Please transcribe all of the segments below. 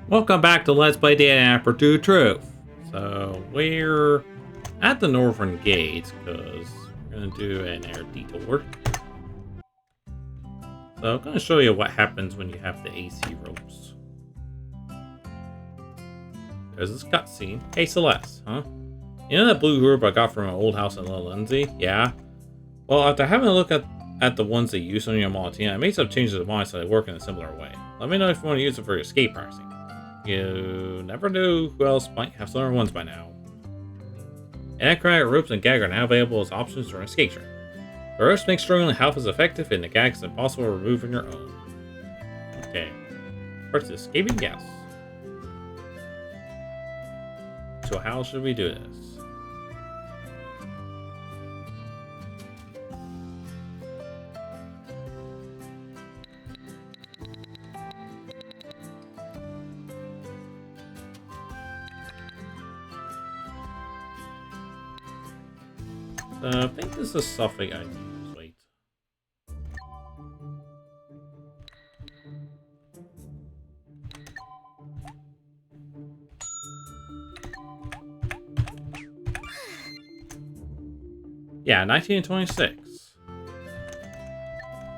Welcome back to Let's Play Didnapper to Truth. So we're at the northern gate because we're going to do an air detour. So I'm going to show you what happens when you have the AC ropes. There's this cutscene. Hey Celeste, huh? You know that blue group I got from an old house in Little Lindsay? Yeah? Well, after having a look at the ones they use on your Malatina, I made some changes to mine so they work in a similar way. Let me know if you want to use it for your escape pricing. You never knew who else might have similar ones by now. Anti-chromatic ropes and gag are now available as options during escape trip. The ropes make struggling half as effective, and the gag is impossible to remove on your own. Okay. First, escaping gas. So how should we do this? I think this is something I use. Wait. Yeah, 1926.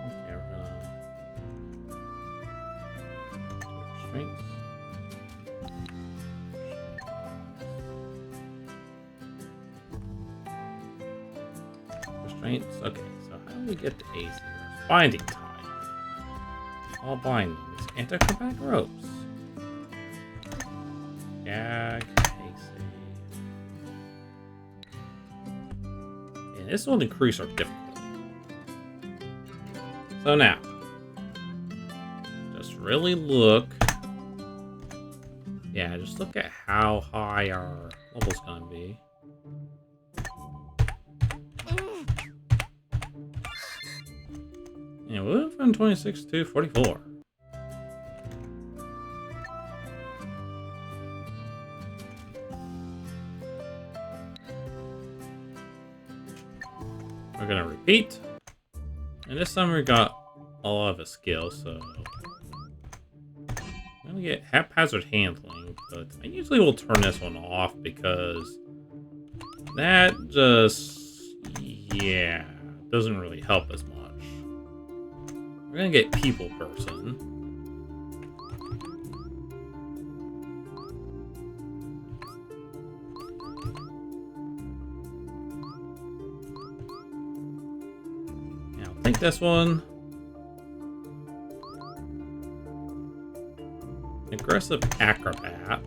Okay, we're gonna restraints. Restraints. Okay, so how do we get the AC? Binding tie. All bindings. Anti-chromatic ropes. Gag. AC. And this will increase our difficulty. So now, just really look. Yeah, just look at how high our level's gonna be. Yeah, we went from 26 to 44. We're gonna repeat. And this time we got a lot of a skill, so I'm gonna get haphazard handling, but I usually will turn this one off because that just, yeah, doesn't really help as much. We're gonna get people person. Yeah, I'll take this one. Aggressive acrobat.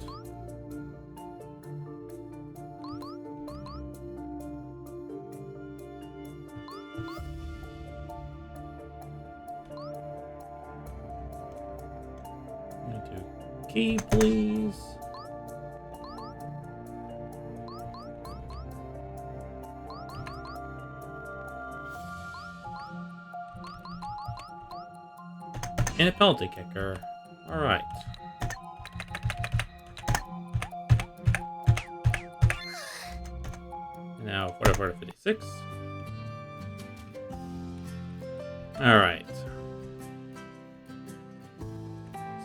Key, please. And a penalty kicker. Alright. Now, 44 to 56. Alright.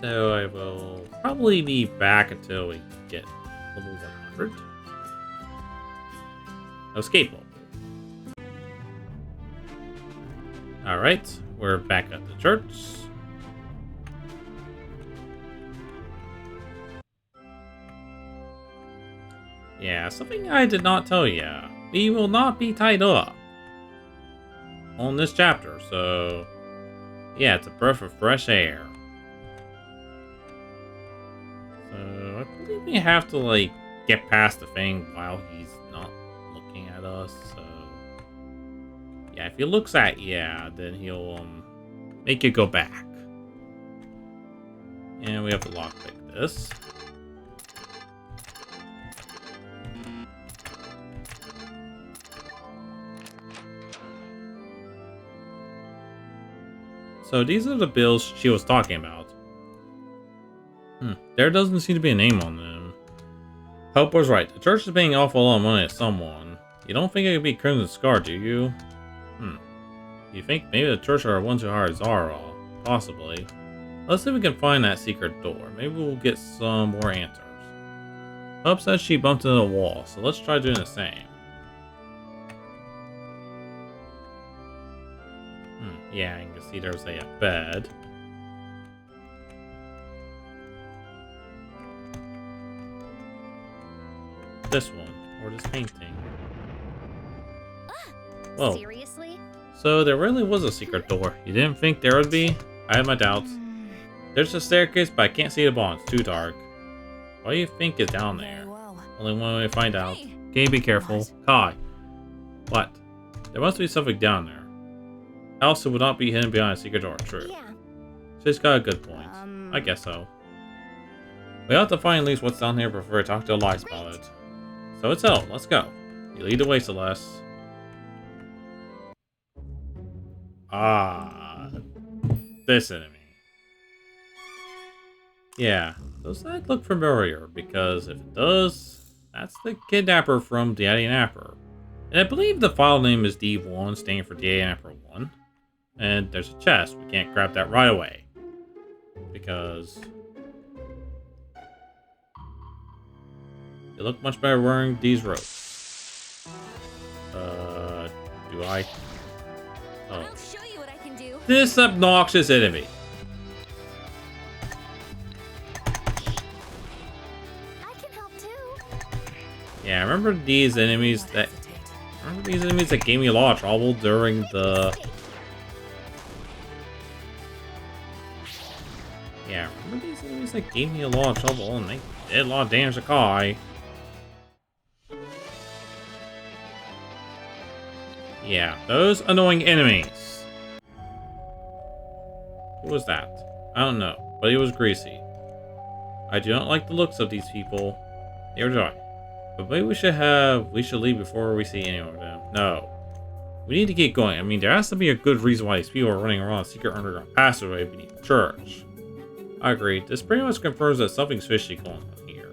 So I will probably be back until we get level 100. Escape level. Alright, we're back at the church. Yeah, something I did not tell you. We will not be tied up on this chapter, so yeah, it's a breath of fresh air. I believe we have to, like, get past the thing while he's not looking at us, so yeah, if he looks at you, then he'll, make you go back. And we have to lockpick this. So these are the bills she was talking about. There doesn't seem to be a name on them. Hope was right. The church is paying an awful lot of money to someone. You don't think it could be Crimson Scar, do you? You think maybe the church are the ones who hired Zara? Possibly. Let's see if we can find that secret door. Maybe we'll get some more answers. Hub says she bumped into the wall, so let's try doing the same. Yeah, you can see there's a bed. This one, or this painting. Whoa. Seriously? So there really was a secret door. You didn't think there would be? I had my doubts. There's a staircase, but I can't see the bottom. It's too dark. What do you think is down there? Only one way to find out. Kaie, be careful. Kaie. What? There must be something down there. Alastair would not be hidden behind a secret door. True. Yeah. She's got a good point. I guess so. We have to find at least what's down here before I talk to Elias about it. So it's out. Let's go. You lead the way, Celeste. Ah. This enemy. Yeah. Does that look familiar? Because if it does, that's the Kidnapper from Didnapper. And I believe the file name is D1, standing for Didnapper 1. And there's a chest. We can't grab that right away. Because you look much better wearing these robes. Do I? Oh. I'll show you what I can do. This obnoxious enemy. I can help too. Yeah, remember these enemies that gave me a lot of trouble during the... Yeah, remember these enemies that gave me a lot of trouble and they did a lot of damage to Kaie? Yeah, those annoying enemies. Who was that? I don't know, but he was greasy. I do not like the looks of these people. They were dry. But maybe we should leave before we see any of them. No. We need to get going. I mean, there has to be a good reason why these people are running around a secret underground passageway beneath the church. I agree. This pretty much confirms that something's fishy going on here.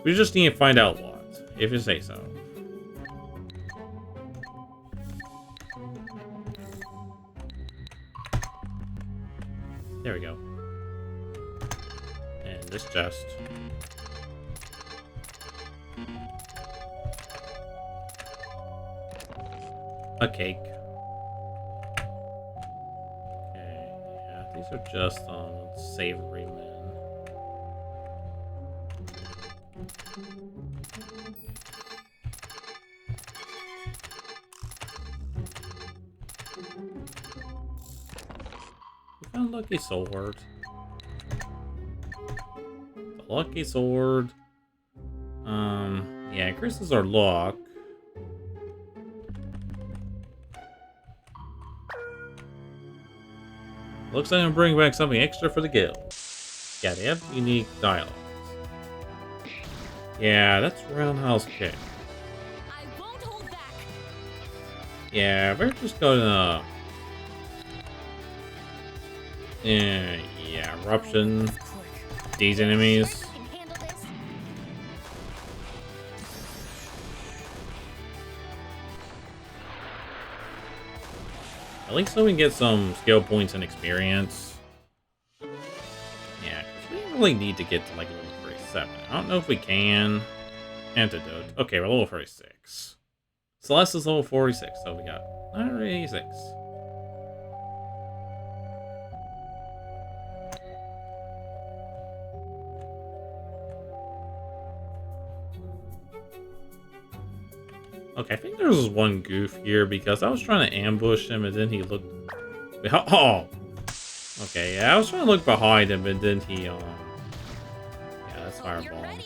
We just need to find out what, if you say so. There we go. And this chest. A cake. Okay, yeah, these are just savory men. We found lucky sword. The lucky sword. Yeah, increases our luck. Looks like I'm bringing back something extra for the guild. Yeah, they have unique dialogues. Yeah, that's roundhouse kick. I won't hold back. Yeah, we're just gonna... Yeah, eruption. These enemies. I can handle this. At least so we can get some skill points and experience. Yeah, because we really need to get to like level 37. I don't know if we can. Antidote. Okay, we're level 36. Celeste is level 46, so we got 986. Okay, I think there was one goof here because I was trying to ambush him and then he looked... Oh! Okay, yeah, I was trying to look behind him and then he, Yeah, that's fireball. I'm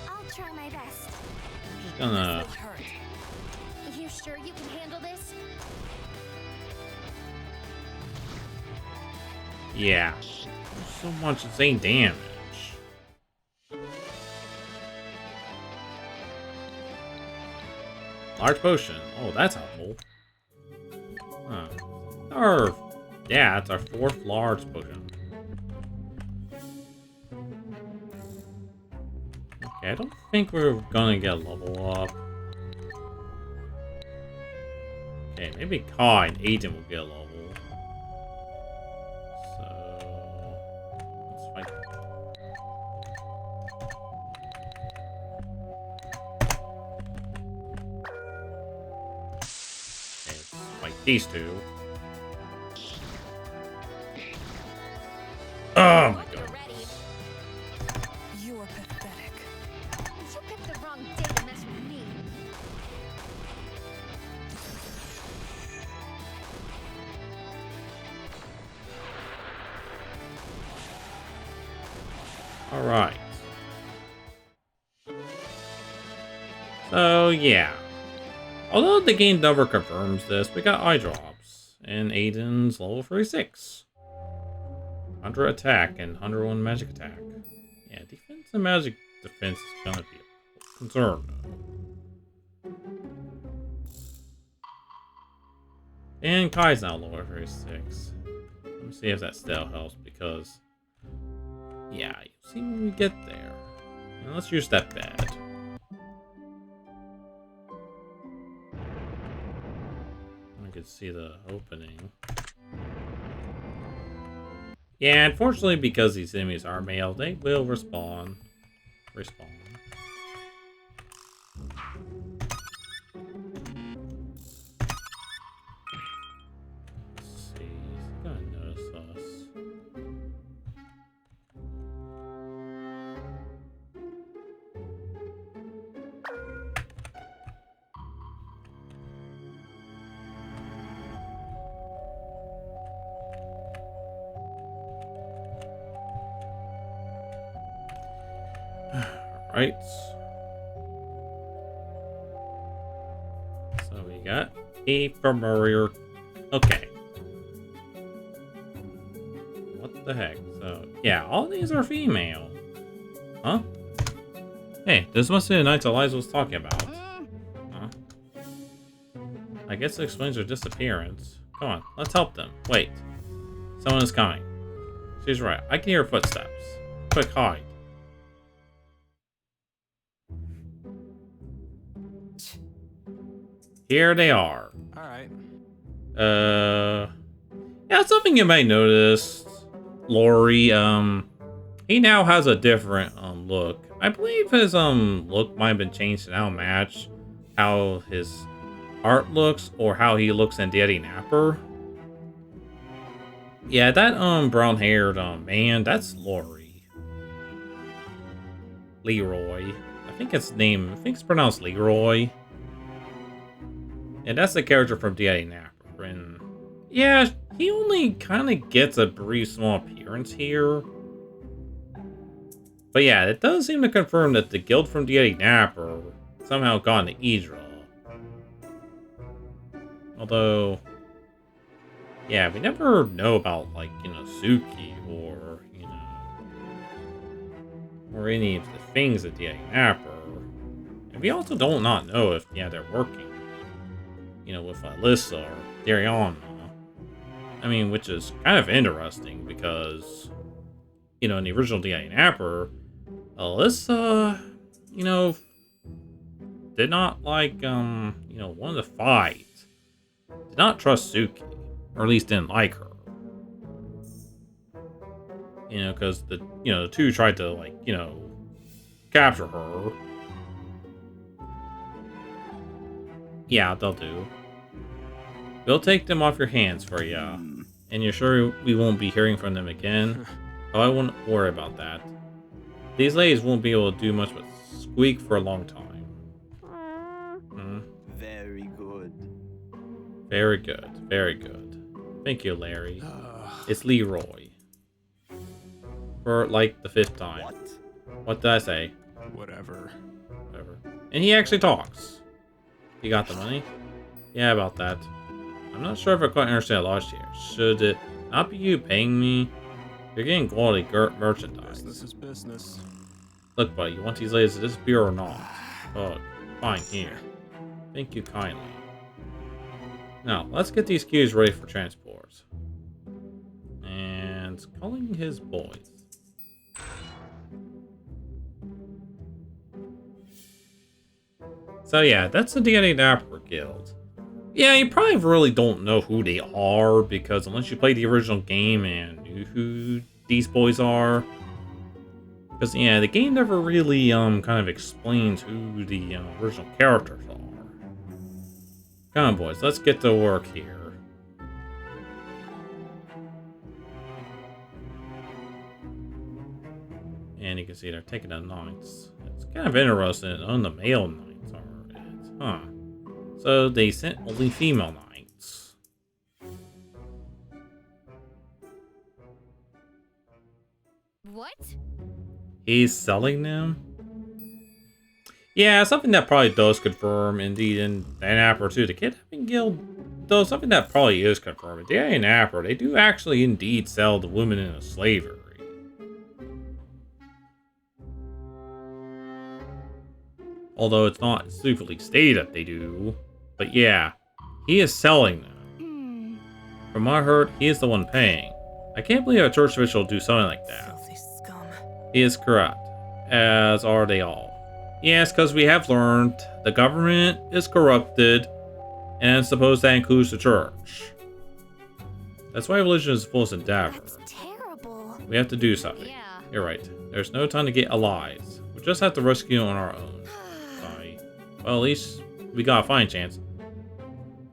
I'll try my best. just gonna... You sure you can handle this? Yeah. There's so much insane damage. Large potion. Oh, that's helpful. Huh. Yeah, it's our 4th large potion. Okay, I don't think we're gonna get a level up. Okay, maybe Kaie and Aiden will get a level. These two. Oh my god. You are pathetic. You picked the wrong day to mess with me. Alright. So, yeah. Although the game never confirms this, we got eye drops. And Aiden's level 36. 100 attack and 101 magic attack. Yeah, defense and magic defense is gonna be a concern. And Kaie's now level 36. Let me see if that still helps because... yeah, you'll see when we get there. And let's use that bed. I could see the opening. Yeah, unfortunately, because these enemies are male, they will respawn. Let's see, he's gonna notice us. Right. So we got a familiar. Okay. What the heck? So yeah, all these are female. Huh? Hey, this must be the knights Eliza was talking about. Huh? I guess it explains her disappearance. Come on, let's help them. Wait. Someone is coming. She's right. I can hear footsteps. Quick, hide. Here they are. Alright. Yeah, something you might notice, Lori, he now has a different, look. I believe his, look might have been changed to now match how his art looks or how he looks in Didnapper. Yeah, that, brown-haired, man, that's Lori. Leroy. I think it's pronounced Leroy. And that's the character from Didnapper. And yeah, he only kind of gets a brief small appearance here. But yeah, it does seem to confirm that the guild from Didnapper somehow got into Idra. Although, yeah, we never know about, like, you know, Suki or, you know, or any of the things at Didnapper. And we also don't not know if, yeah, they're working. You know, with Alyssa or Dariana. I mean, which is kind of interesting because, you know, in the original Didnapper, Alyssa, you know, did not like, you know, want to fight. Did not trust Suki, or at least didn't like her. You know, because the two tried to, like, you know, capture her. Yeah, they'll do. We'll take them off your hands for ya. And you're sure we won't be hearing from them again? Oh, I won't worry about that. These ladies won't be able to do much but squeak for a long time. Very good. Very good. Very good. Thank you, Larry. It's Leroy. For, like, the 5th time. What? What did I say? Whatever. Whatever. And he actually talks. You got the money? Yeah, about that. I'm not sure if I quite understand logic here. Should it not be you paying me? You're getting quality merchandise. Business is business. Look, buddy, you want these ladies to disappear or not? Oh, fine, here. Thank you kindly. Now, let's get these queues ready for transport. And calling his boys. So yeah, that's the Didnapper Guild. Yeah, you probably really don't know who they are, because unless you played the original game and knew who these boys are. Because, yeah, the game never really, kind of explains who the original characters are. Come on, boys, let's get to work here. And you can see they're taking the knights. It's kind of interesting on the male knights are it. Huh. So they sent only female knights. What? He's selling them? Yeah, something that probably does confirm indeed in Didnapper too. The Kidnapping Guild, though, something that probably is confirmed. The Didnapper, they do actually indeed sell the women into slavery. Although it's not specifically stated that they do. But yeah, he is selling them. From what I heard, he is the one paying. I can't believe a church official would do something like that. Filthy scum. He is correct, as are they all. Yes, because we have learned the government is corrupted, and suppose that includes the church. That's why religion is full of endeavor. That's terrible. We have to do something. Yeah. You're right. There's no time to get allies. We just have to rescue on our own. Sorry. Well, at least we got a fighting chance.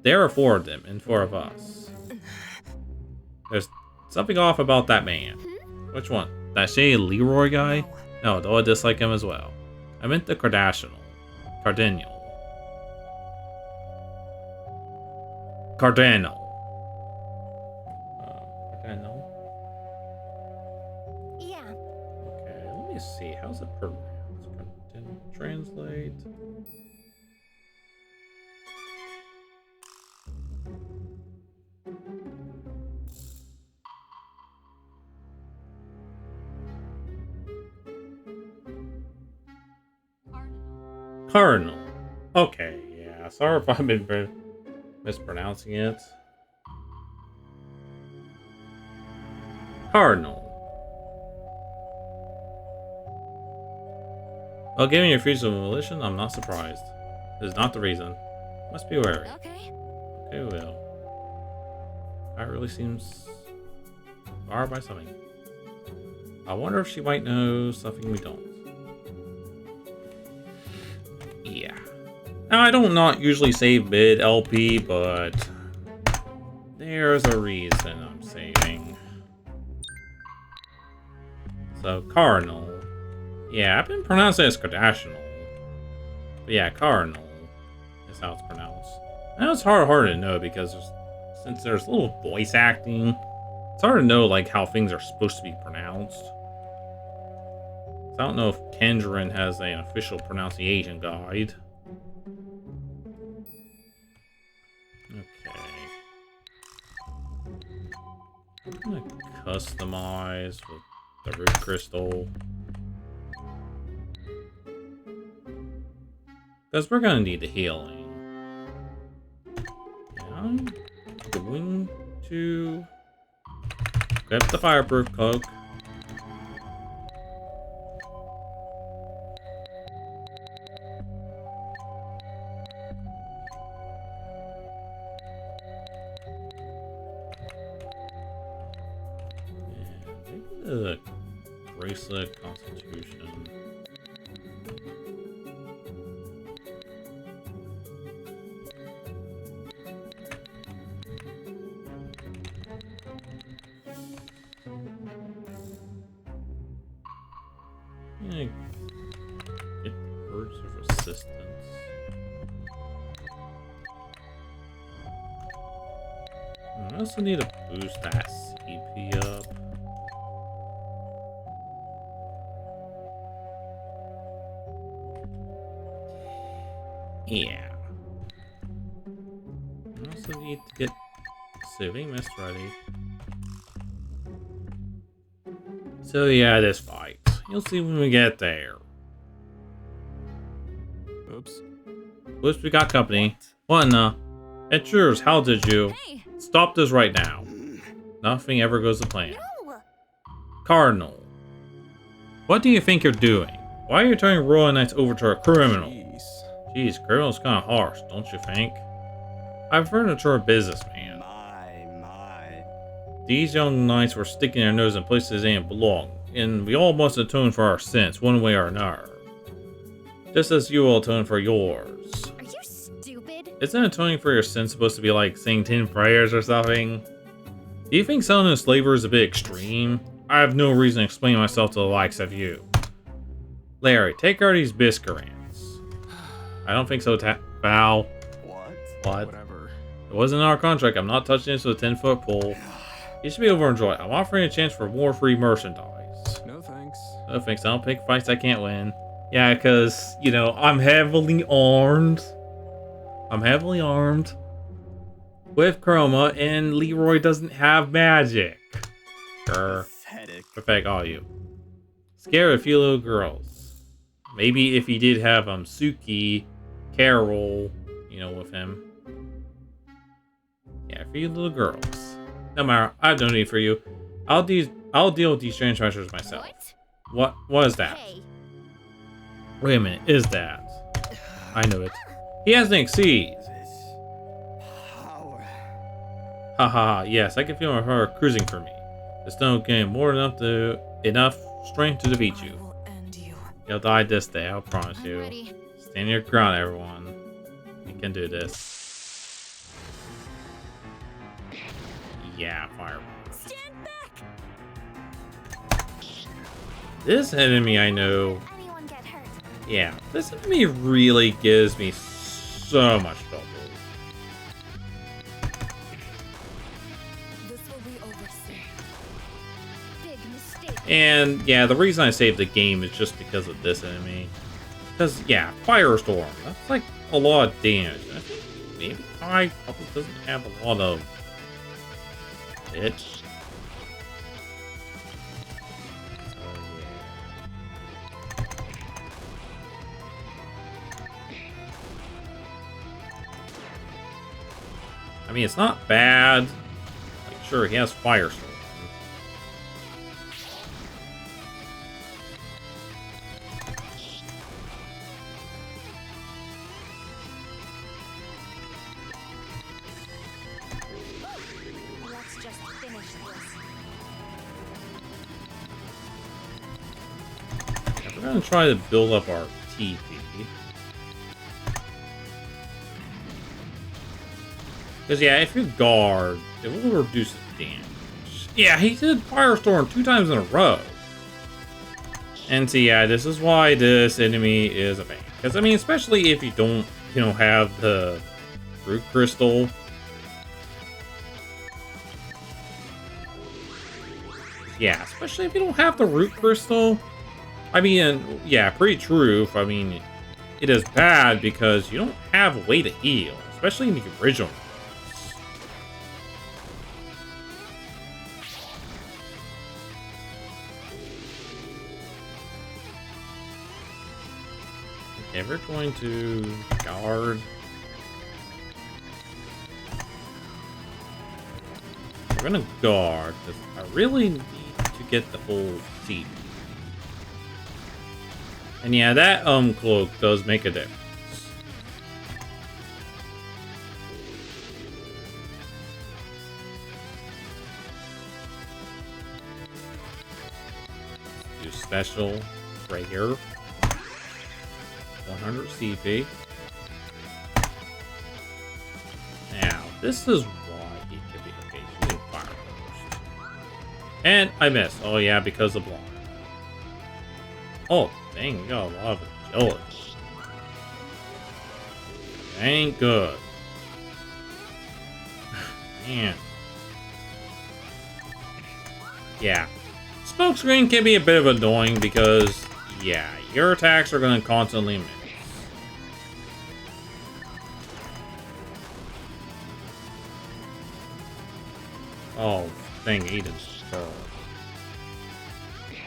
There are 4 of them, and 4 of us. There's something off about that man. Which one? That shady Leroy guy? No, though I dislike him as well. I meant the Cardinal. Cardinal. Cardinal. Yeah. Okay, let me see. How's it pronounced? Cardinal. Translate. Cardinal. Okay, yeah. Sorry if I've been mispronouncing it. Cardinal. Well, given your refusal of volition, I'm not surprised. This is not the reason. Must be wary. Okay. Okay, well. That really seems barred by something. I wonder if she might know something we don't. Yeah. Now, I don't not usually save mid LP, but there's a reason I'm saving. So, Cardinal. Yeah, I've been pronouncing it as Cardinal. But yeah, Cardinal is how it's pronounced. I know it's hard to know because since there's little voice acting, it's hard to know like how things are supposed to be pronounced. So I don't know if Kendrin has an official pronunciation guide. Okay. I'm gonna customize with the root crystal. Because we're gonna need the healing. And I'm going to grab the fireproof cloak. And maybe the bracelet constitution. Get the words of resistance. I also need to boost that CP up. Yeah. I also need to get Soothing Mist ready. So yeah, this fight. You'll see when we get there. Oops. Whoops, we got company. What in the? It's yours. How did you? Hey. Stop this right now. Nothing ever goes to plan. No. Cardinal. What do you think you're doing? Why are you turning Royal Knights over to a criminal? Jeez. Jeez, criminal's kind of harsh, don't you think? I prefer to turn a businessman. My. These young knights were sticking their nose in places they didn't belong, and we all must atone for our sins, one way or another. Just as you will atone for yours. Are you stupid? Isn't atoning for your sins supposed to be like saying 10 prayers or something? Do you think selling a slaver is a bit extreme? I have no reason to explain myself to the likes of you. Larry, take her these biscuits. I don't think so, Val. What? Whatever. It wasn't in our contract. I'm not touching this with a 10-foot pole. You should be overjoyed. I'm offering a chance for more free merchandise. No thanks. No thanks. I don't pick fights I can't win. Yeah, because, you know, I'm heavily armed. With Chroma, and Leroy doesn't have magic. Pathetic. Perfect, all you. Scare a few little girls. Maybe if he did have Suki, Carol, you know, with him. Yeah, a few little girls. No matter, I have no need for you. I'll deal with these strange treasures myself. What is that? Hey. Wait a minute, is that? I know it. He has an exceed. This power. Haha, yes, I can feel her cruising for me. The stone gain more than enough strength to defeat I you. will end you. You'll die this day, I promise I'm you. ready. Stand your ground, everyone. You can do this. Yeah, fireball. Stand back. This enemy I know. Anyone get hurt? Yeah, this enemy really gives me so much trouble. This will be over soon. Big mistake. And yeah, the reason I saved the game is just because of this enemy. Because yeah, Firestorm, that's like a lot of damage. I think maybe Kaie probably doesn't have a lot of it. So yeah. I mean, it's not bad. Like, sure, he has Firestorm. Let's just finish this. We're gonna try to build up our TP. Because yeah, if you guard, it will reduce the damage. Yeah, he did Firestorm 2 times in a row. And so yeah, this is why this enemy is a pain. Because I mean, especially if you don't, you know, have the root crystal. Yeah, especially if you don't have the root crystal. I mean, yeah, pretty true. I mean, it is bad because you don't have a way to heal, especially in the original. Okay, we're going to guard. We're gonna guard because I really need to get the whole seed. And yeah, that cloak does make a difference. Do special right here. 100 CP. Now, this is why he could be okay. Shooting fire first. And I missed. Oh yeah, because of block. Oh, dang, we got a lot of agility. Ain't good. Man. Yeah. Smokescreen can be a bit of annoying because, yeah, your attacks are going to constantly miss. Oh, dang, Aiden's fur. Yeah,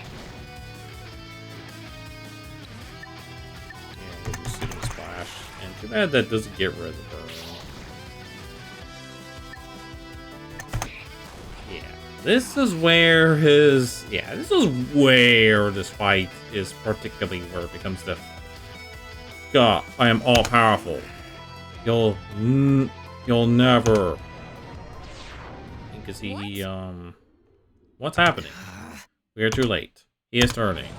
we'll do Shooting Splash. And too bad that doesn't get rid of the burn. Yeah, this is where his... Yeah, this is where this fight is particularly where it becomes difficult. God, I am all-powerful. You'll never... Because he, what's happening? We are too late. He is turning.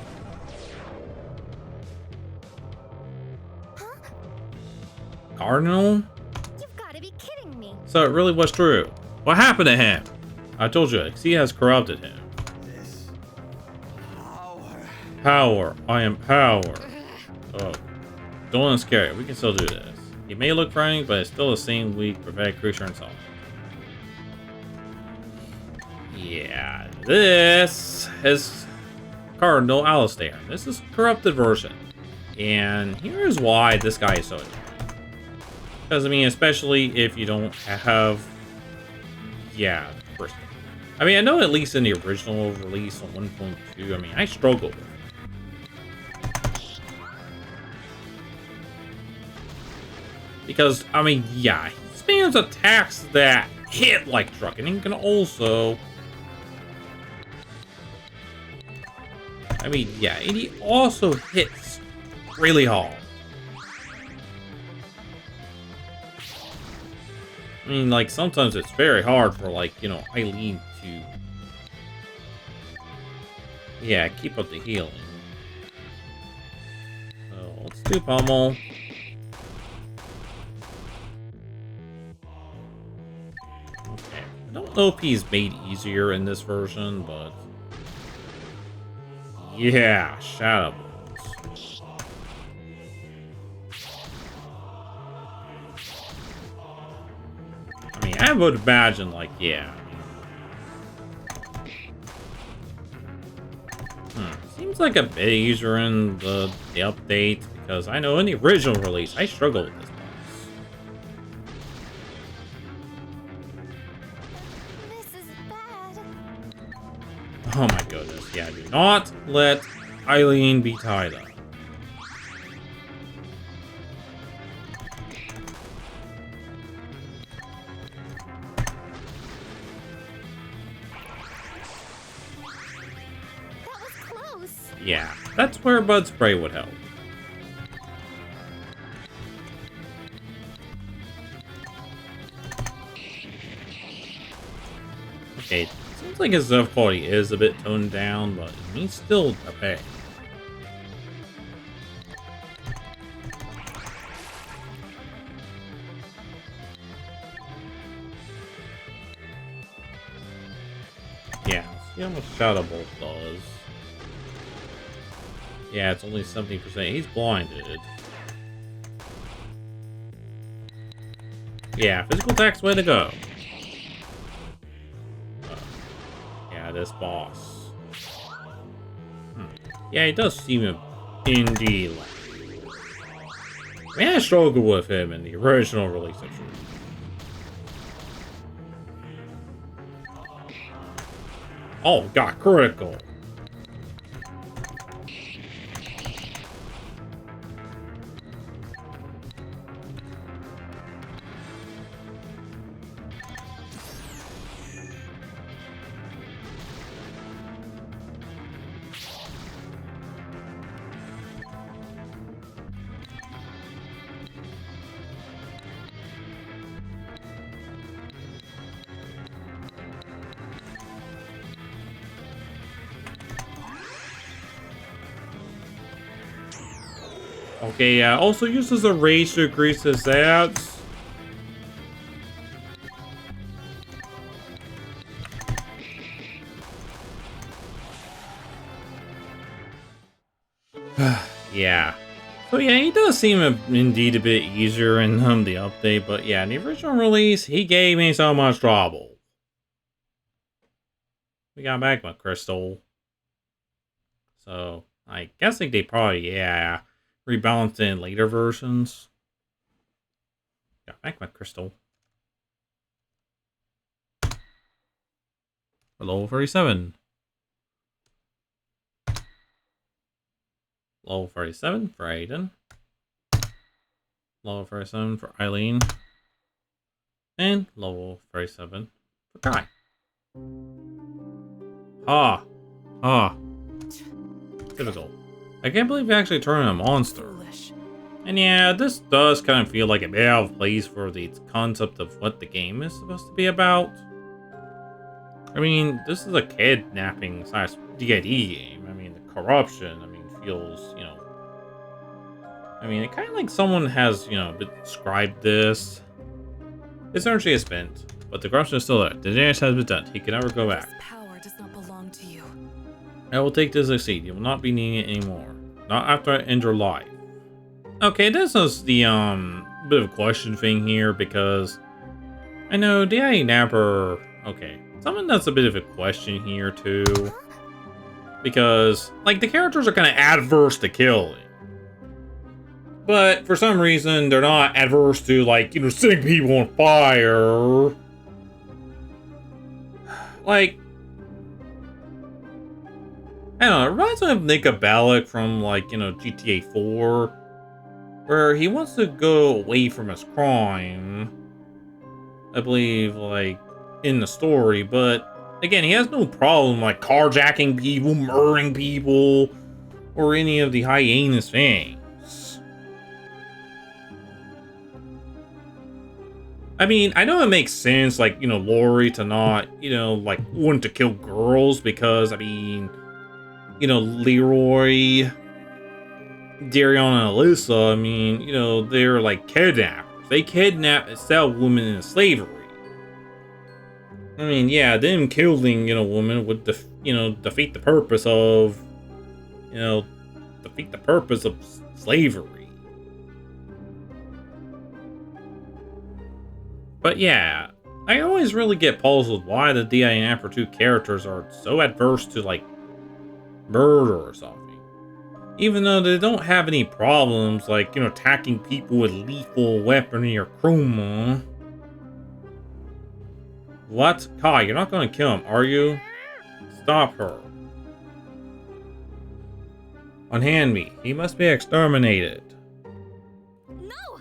Huh? Cardinal? You've got to be kidding me. So it really was true. What happened to him? I told you, he has corrupted him. This power. Power. I am power. Oh. Don't scare it. We can still do this. He may look frightening, but it's still the same weak, pathetic creature inside. Yeah. This is Cardinal Alastair. This is corrupted version. And here's why this guy is so good. Because, I mean, especially if you don't have... Yeah, first. I mean, I know at least in the original release on 1.2, I mean, I struggled with it. Because, I mean, yeah, he spams attacks that hit like truck, and he can also... I mean, yeah, and he also hits really hard. I mean, like, sometimes it's very hard for, like, you know, Eileen to... Yeah, keep up the healing. So, let's do Pummel. Okay. I don't know if he's made easier in this version, but... Yeah, Shadow Balls. I mean, I would imagine, like, yeah. Seems like a bit easier in the update, because I know in the original release, I struggled with this boss. This is bad. Oh my goodness, yeah, do not let Eileen be tied up. That was close. Yeah, that's where Bud Spray would help. Okay, seems like his difficulty is a bit toned down, but he's still a pain. Yeah, let's see how much Shadow Bolt does. Yeah, it's only 70%. He's blinded. Yeah, physical attack's way to go. Yeah, this boss. Yeah, he does seem indeed like... I mean, I struggled with him in the original release of True. Oh, got critical. Okay, yeah, also uses a rage to increase his stats. Yeah. So yeah, he does seem indeed a bit easier in the update, but yeah, in the original release, he gave me so much trouble. We got Magma Crystal. So, I guess like they probably, yeah, rebalanced in later versions. Got Magma Crystal. Level 37. Level 37 for Aiden. Level 37 for Eileen. And level 37 for Kaie. Typical. I can't believe you actually turned a monster. Foolish. And yeah, this does kind of feel like a bit out of place for the concept of what the game is supposed to be about. I mean, this is a kidnapping / D&D game. I mean, the corruption, I mean, feels, you know... I mean, it kind of like someone has, you know, described this. His energy is spent, but the corruption is still there. The damage has been done. He can never go back. This power does not belong to to you. I will take this exceed. You will not be needing it anymore. Not after I end your life. Okay, this is the bit of a question thing here because I know Didnapper. Okay, something that's a bit of a question here too, because like the characters are kind of adverse to killing, but for some reason they're not adverse to, like, you know, setting people on fire. Like, I don't know, it reminds me of Nick Balak from, like, you know, GTA 4, where he wants to go away from his crime, I believe, like, in the story, but again, he has no problem, like, carjacking people, murdering people, or any of the hyenas things. I mean, I know it makes sense, like, you know, Lori to not, you know, like, want to kill girls because, I mean, you know, Leroy, Darion, and Alyssa, I mean, you know, they're like kidnappers. They kidnap and sell women into slavery. I mean, yeah, them killing, you know, women would, defeat the purpose of, slavery. But yeah, I always really get puzzled why the Didnapper 2 characters are so adverse to, like, murder or something. Even though they don't have any problems, like, you know, attacking people with lethal weaponry or chroma. What? Kaie, you're not going to kill him, are you? Stop her. Unhand me. He must be exterminated. No!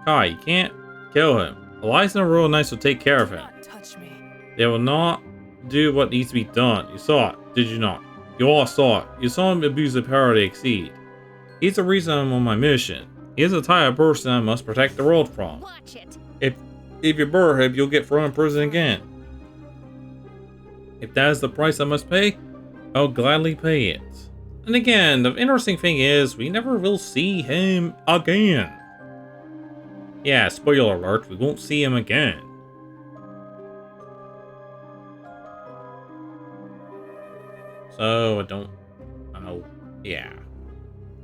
Kaie, you can't kill him. Alastair and Leroy Knights will take care of him. Touch me. They will not do what needs to be done. You saw it, did you not? You all saw it. You saw him abuse the power to exceed. He's the reason I'm on my mission. He is the type of person I must protect the world from. Watch it. If you murder him, you'll get thrown in prison again. If that is the price I must pay, I'll gladly pay it. And again, the interesting thing is, we never will see him again. Yeah, spoiler alert, we won't see him again. So, I know, yeah.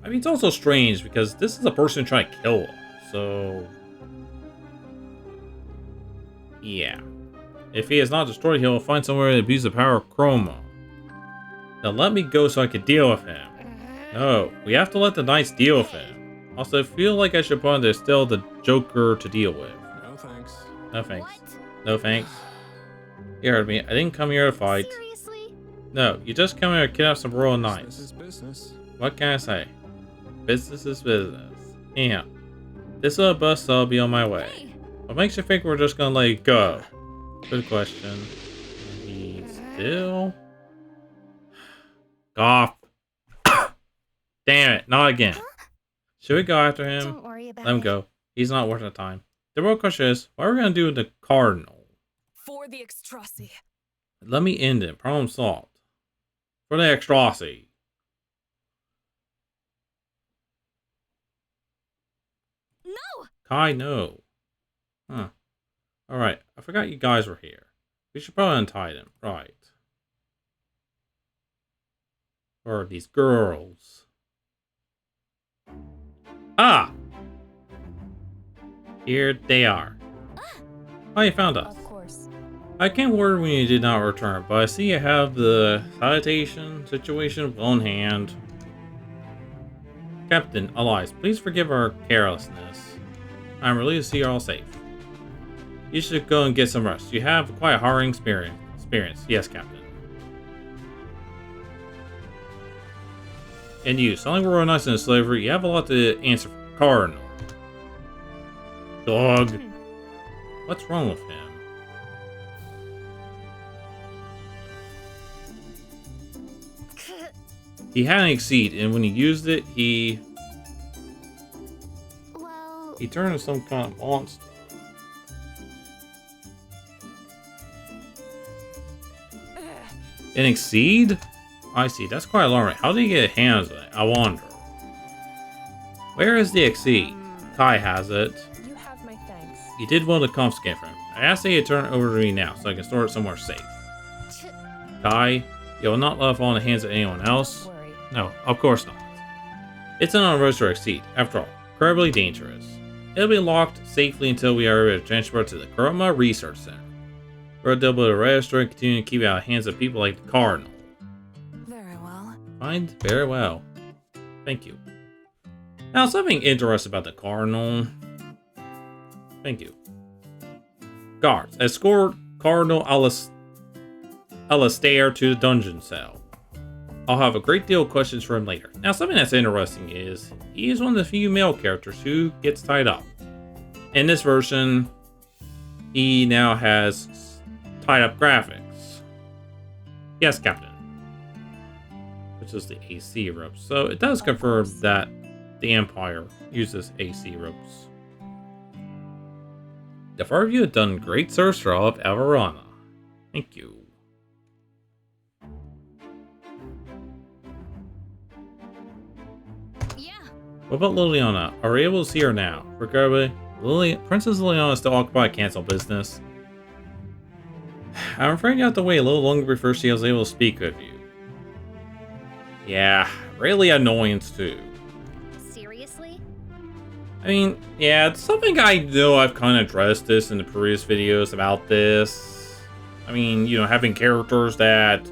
I mean, it's also strange because this is a person trying to kill him, so... yeah. If he is not destroyed, he'll find somewhere to abuse the power of chroma. Now let me go so I can deal with him. No, we have to let the knights deal with him. Also, I feel like I should put on there's still the Joker to deal with. No thanks. No thanks. What? No thanks. You heard me. I didn't come here to fight. Seriously? No, you just come here to kidnap some royal knights. This is business. What can I say? Business is business. Anyhow, this little bus, so I'll be on my way. Hey. What makes you think we're just gonna let it go? Good question. He's still... Goff. Damn it, not again. Should we go after him? Don't worry about Let him it. go. He's not worth the time. The real question is, what are we gonna do with the Cardinal? For the extracy. Let me end it. Problem solved. For the extracy. No! Kaie, no. Huh. Alright, I forgot you guys were here. We should probably untie them. Right. Or these girls. Ah! Here they are. Oh, you found us. Of course. I can't worry when you did not return, but I see you have the salutation situation well in hand. Captain, allies, please forgive our carelessness. I'm relieved to see you're all safe. You should go and get some rest. You have quite a harrowing experience. Yes, Captain. And you, selling royal knights into slavery, you have a lot to answer for. Cardinal. Dog. What's wrong with him? He had an exceed, and when he used it, he Well, turned into some kind of monster. An exceed? I see, that's quite alarming. How did he get hands on it? I wonder. Where is the exceed? Kaie has it. you have my thanks. You did well to confiscate from him. I ask that you turn it over to me now, so I can store it somewhere safe. Kaie, You will not let fall in the hands of anyone else? Don't worry. No, of course not. It's an unregistered seat, after all, incredibly dangerous. It'll be locked safely until we are able to transfer it to the Chroma Research Center, where they'll be able to register and continue to keep it out of the hands of people like the Cardinal. Very well. Fine, very well. Thank you. Now, something interesting about the Cardinal. Thank you. Guards, escort Cardinal Alastair to the dungeon cell. I'll have a great deal of questions for him later. Now, something that's interesting is he is one of the few male characters who gets tied up. In this version, he now has tied up graphics. Yes, Captain. Which is the AC ropes. So it does confirm that the Empire uses AC ropes. The four of you have done great service for all of Averana. Thank you. Yeah. What about Liliana? Are we able to see her now? Regardless, Princess Liliana is still occupied cancel business. I'm afraid you have to wait a little longer before she is able to speak with you. Yeah, really annoyance too. Seriously? I mean, yeah, it's something I know I've kind of addressed this in the previous videos about this. I mean, you know, having characters that,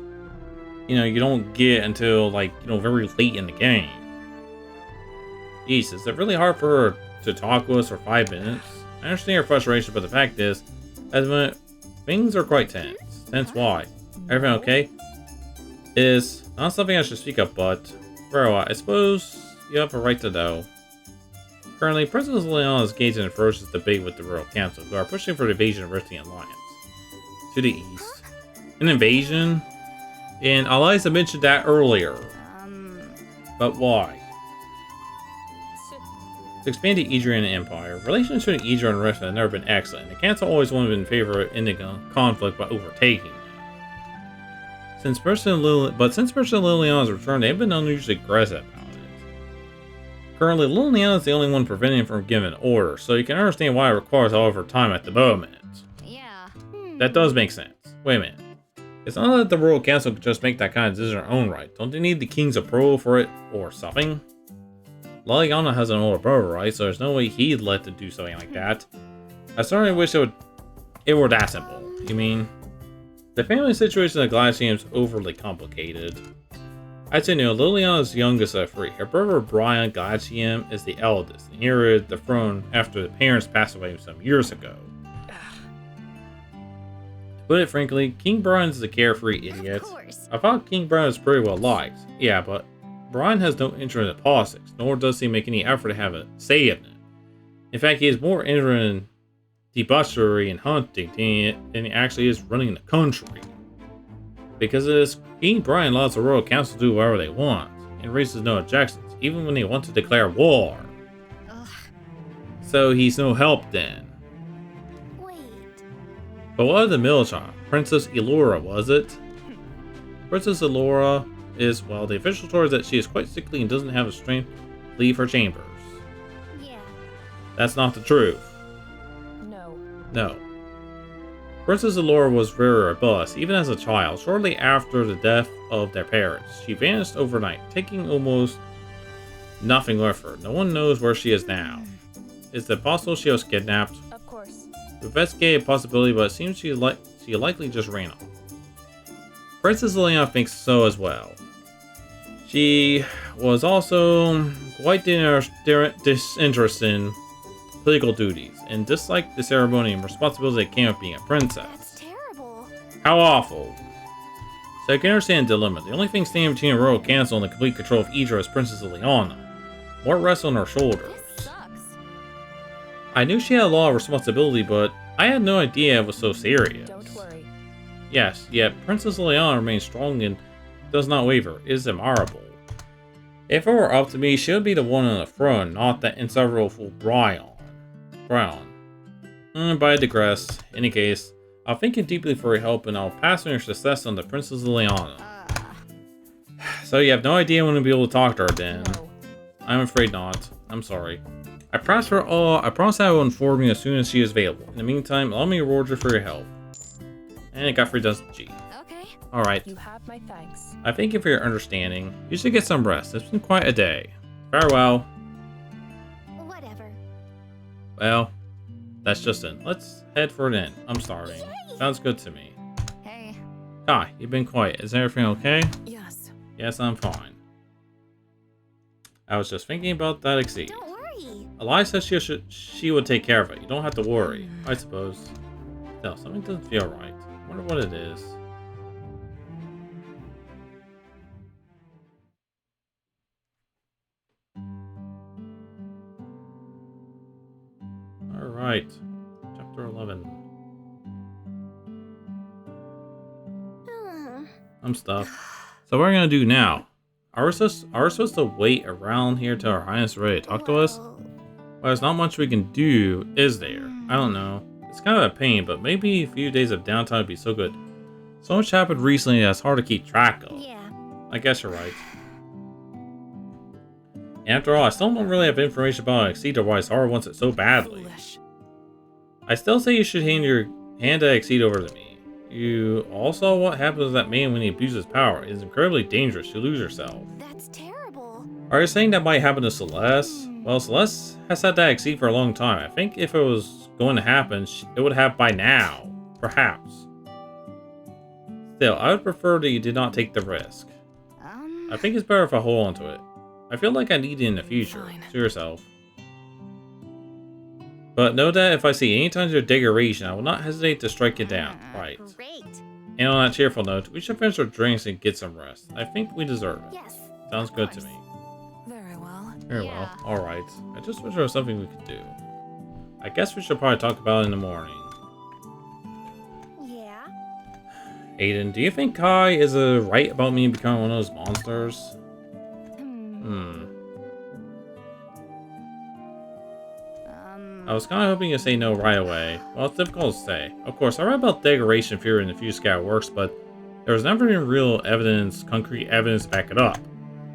you know, you don't get until, like, you know, very late in the game. Jeez, is it really hard for her to talk with us for 5 minutes? I understand your frustration, but the fact is, as a things are quite tense. Tense why? Everything okay? Is not something I should speak up, but very well, I suppose you have a right to know. Currently, Princess Leon is engaged in a ferocious debate with the Royal Council, who are pushing for the invasion of Rifting Alliance. To the east. An invasion? And Eliza mentioned that earlier. But why? To expand the Adrian Empire, relations between Adrian and Rift have never been excellent. The Council always wanted in favor of ending a conflict by overtaking them. Since President Liliana has returned, they've been unusually aggressive about it. Currently, Liliana is the only one preventing him from giving orders, so you can understand why it requires all of her time at the moment. Yeah. That does make sense. Wait a minute. It's not that the Royal Council could just make that kind of decision on their own right. Don't they need the King's approval for it, or something? Liliana has an older brother, right? So there's no way he'd let them do something like that. I certainly wish it were that simple. You mean? The family situation at Glacium is overly complicated. I'd say no, Liliana's youngest of three. Her brother Brian Glacium is the eldest, and inherited the throne after the parents passed away some years ago. To put it frankly, King Brian is a carefree idiot. Of course. I thought King Brian was pretty well liked. Yeah, but Brian has no interest in politics, nor does he make any effort to have a say in it. In fact, he is more interested in debauchery and hunting than he actually is running the country. Because of this, King Brian allows the Royal Council to do whatever they want, and raises no objections, even when they want to declare war. Ugh. So he's no help then. Wait. But what of the middle child? Princess Elora, was it? Princess Elora is, well, the official story is that she is quite sickly and doesn't have the strength to leave her chambers. Yeah. That's not the truth. No. No. Princess Elora was very robust, even as a child. Shortly after the death of their parents, she vanished overnight, taking almost nothing with her. No one knows where she is now. Is it possible she was kidnapped? Of course. We investigate a possibility, but it seems she likely just ran off. Princess Liliana thinks so as well. She was also quite disinterested in political duties, and disliked the ceremony and responsibility that came with being a princess. That's terrible. How awful. So I can understand the dilemma. The only thing standing between the Royal Council and the complete control of Idra is Princess Liliana. What rests on her shoulders? This sucks. I knew she had a lot of responsibility, but I had no idea it was so serious. Don't worry. Yes, yet Princess Liliana remains strong and does not waver. It is admirable. If it were up to me, she would be the one on the throne, not that insufferable Brian. But I digress. In any case, I'll thank you deeply for your help, and I'll pass on your success on to Princess Liliana. So you have no idea when we'll be able to talk to her then? No. I'm afraid not. I'm sorry. I promise I will inform you as soon as she is available. In the meantime, allow me to reward you for your help. And it got 3 dozen G. Okay. Alright. You have my thanks. I thank you for your understanding. You should get some rest. It's been quite a day. Farewell. Whatever. Well, that's just it. Let's head for an inn. I'm starving. Sounds good to me. Hey. Kaie, you've been quiet. Is everything okay? Yes. Yes, I'm fine. I was just thinking about that exceed. Don't worry. Eliza said she would take care of it. You don't have to worry, I suppose. Still, something doesn't feel right. I wonder what it is. Alright. Chapter 11. I'm stuffed. So what are we gonna do now? Are we supposed to wait around here till Her Highness is ready to talk to us? Well, there's not much we can do, is there? I don't know. It's kind of a pain, but maybe a few days of downtime would be so good. So much happened recently that's hard to keep track of. Yeah. I guess you're right. After all, I still don't really have information about Exceed or why Zara wants it so badly. Foolish. I still say you should hand that Exceed over to me. You all saw what happens to that man when he abuses power. It is incredibly dangerous. You lose yourself. That's terrible. Are you saying that might happen to Celeste? Well, Celeste has had that Exceed for a long time. I think if it was going to happen, it would have by now. Perhaps. Still, I would prefer that you did not take the risk. I think it's better if I hold on to it. I feel like I need it in the future. Fine. To yourself. But know that if I see any signs of degradation, I will not hesitate to strike it down. Right. Great. And on that cheerful note, we should finish our drinks and get some rest. I think we deserve it. Yes. Sounds good to me. Very well. Very Yeah. well. Alright. I just wish there was something we could do. I guess we should probably talk about it in the morning. Yeah. Aiden, do you think Kaie is right about me becoming one of those monsters? I was kind of hoping you'd say no right away. Well, it's difficult to say. Of course, I read about degradation theory in a few scout works, but there was never any real evidence, concrete evidence to back it up.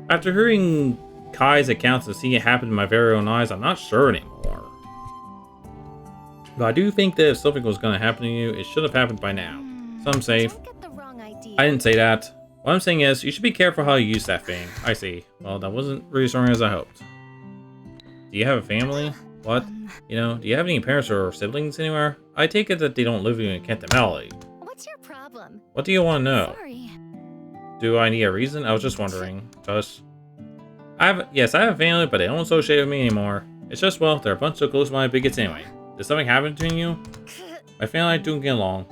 After hearing Kaie's accounts and seeing it happen in my very own eyes, I'm not sure anymore. But I do think that if something was going to happen to you, it should have happened by now. Some say. Don't get the wrong idea. I didn't say that. What I'm saying is, you should be careful how you use that thing. I see. Well, that wasn't reassuring as I hoped. Do you have a family? What? You know, do you have any parents or siblings anywhere? I take it that they don't live in Kidnapping Guild. What's your problem? What do you want to know? Sorry. Do I need a reason? I was just wondering. Yes, I have a family, but they don't associate with me anymore. It's just, well, they're a bunch of close-minded bigots anyway. Did something happen between you? My family and I don't get along.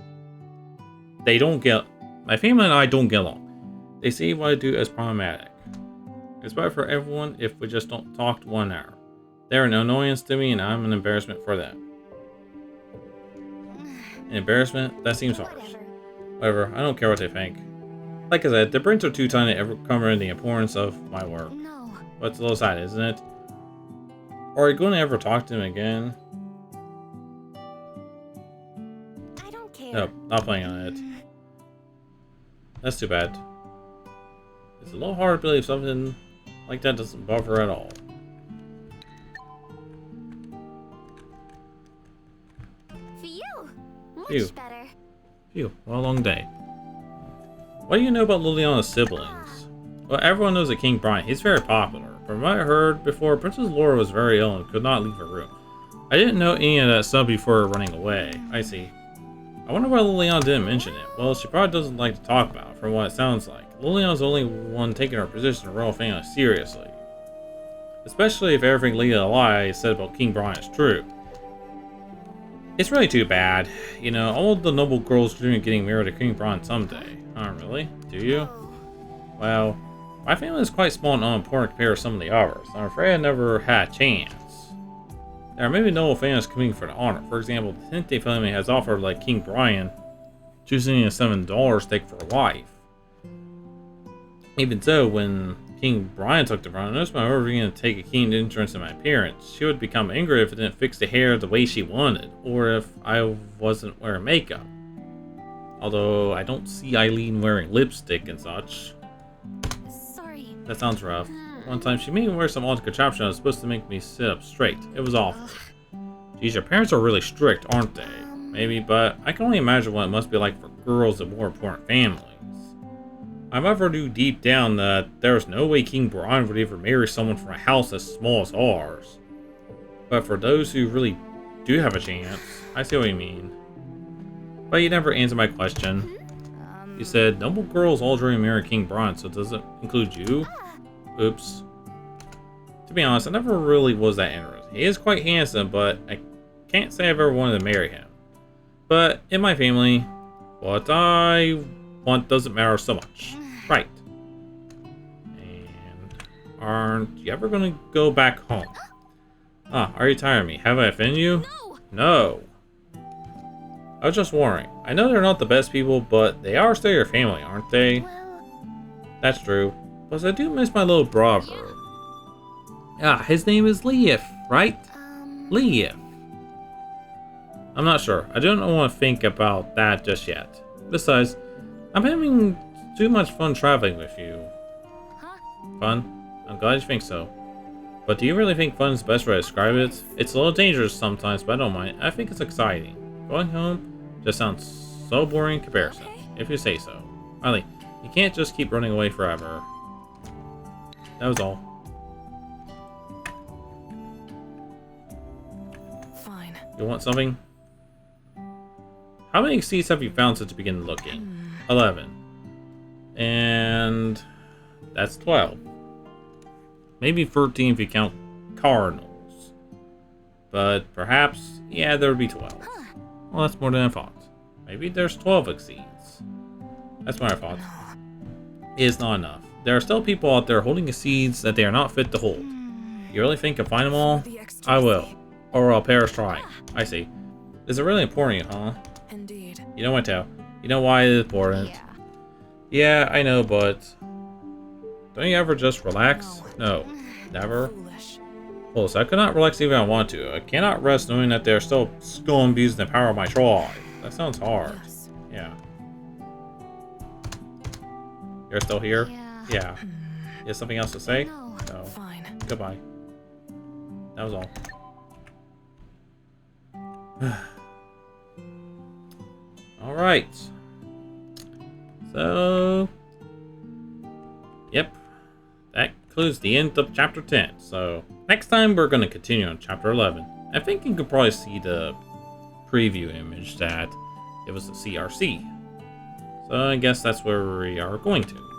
My family and I don't get along. They see what I do as problematic. It's better for everyone if we just don't talk to one another. They're an annoyance to me, and I'm an embarrassment for them. An embarrassment? That seems harsh. Whatever, I don't care what they think. Like I said, the brains are too tiny to ever cover the importance of my work. No. But it's a little sad, isn't it? Or are you going to ever talk to them again? I don't care. Nope, not playing on it. That's too bad. It's a little hard to believe something like that doesn't bother her at all. Phew. Much better. Phew, what a long day. What do you know about Liliana's siblings? Well, everyone knows that King Brian. He's very popular. From what I heard before, Princess Laura was very ill and could not leave her room. I didn't know any of that stuff before running away. I see. I wonder why Liliana didn't mention it. Well, she probably doesn't like to talk about it, from what it sounds like. Liliana's the only one taking her position in the royal family seriously. Especially if everything Leah Eli said about King Brian is true. It's really too bad. You know, all the noble girls dream of getting married to King Brian someday. Oh, really? Do you? Well, my family is quite small and unimportant compared to some of the others. I'm afraid I never had a chance. There are maybe noble families coming for the honor. For example, the Tente family has offered, like King Brian, choosing a $7 stake for a wife. Even so, when King Brian took the throne, I noticed my mother began to take a keen interest in my appearance. She would become angry if I didn't fix the hair the way she wanted, or if I wasn't wearing makeup. Although I don't see Eileen wearing lipstick and such. Sorry. That sounds rough. One time she made me wear some odd contraption that was supposed to make me sit up straight. It was awful. Geez, your parents are really strict, aren't they? Maybe, but I can only imagine what it must be like for girls of more important families. I ever knew deep down that there was no way King Brian would ever marry someone from a house as small as ours. But for those who really do have a chance, I see what you mean. But you never answered my question. You said, noble girls all dream of marrying King Brian, so does it include you? Oops. To be honest, I never really was that interested. He is quite handsome, but I can't say I've ever wanted to marry him. But in my family, what I want doesn't matter so much. Right. And aren't you ever going to go back home? Ah, are you tired of me? Have I offended you? No. I was just wondering. I know they're not the best people, but they are still your family, aren't they? That's true. Plus, I do miss my little brother. Ah, his name is Leif, right? Leif. I'm not sure. I don't want to think about that just yet. Besides, I'm having too much fun traveling with you. Fun? I'm glad you think so. But do you really think fun is the best way to describe it? It's a little dangerous sometimes, but I don't mind. I think it's exciting. Going home just sounds so boring in comparison, if you say so. Eileen, you can't just keep running away forever. That was all. Fine. You want something? How many seeds have you found since you began looking? 11. And that's 12. Maybe 13 if you count cardinals. But perhaps, yeah, there would be 12. Well, that's more than I thought. Maybe there's 12 exceeds. That's what I thought. It is not enough. There are still people out there holding seeds that they are not fit to hold. You really think I can find them all? I will. Or I'll perish trying. I see. Is it really important, huh? Indeed. You know what, Tao? You know why it is important? Yeah, I know, but don't you ever just relax? No, never. Foolish. Well, so I could not relax even if I want to. I cannot rest knowing that they're still abusing the power of my tribe. That sounds hard. Yes. Yeah. You're still here? Yeah. You have something else to say? No. Fine. Goodbye. That was all. Alright. So, yep, that concludes the end of chapter 10. So, next time we're going to continue on chapter 11. I think you can probably see the preview image that it was a CRC. So, I guess that's where we are going to.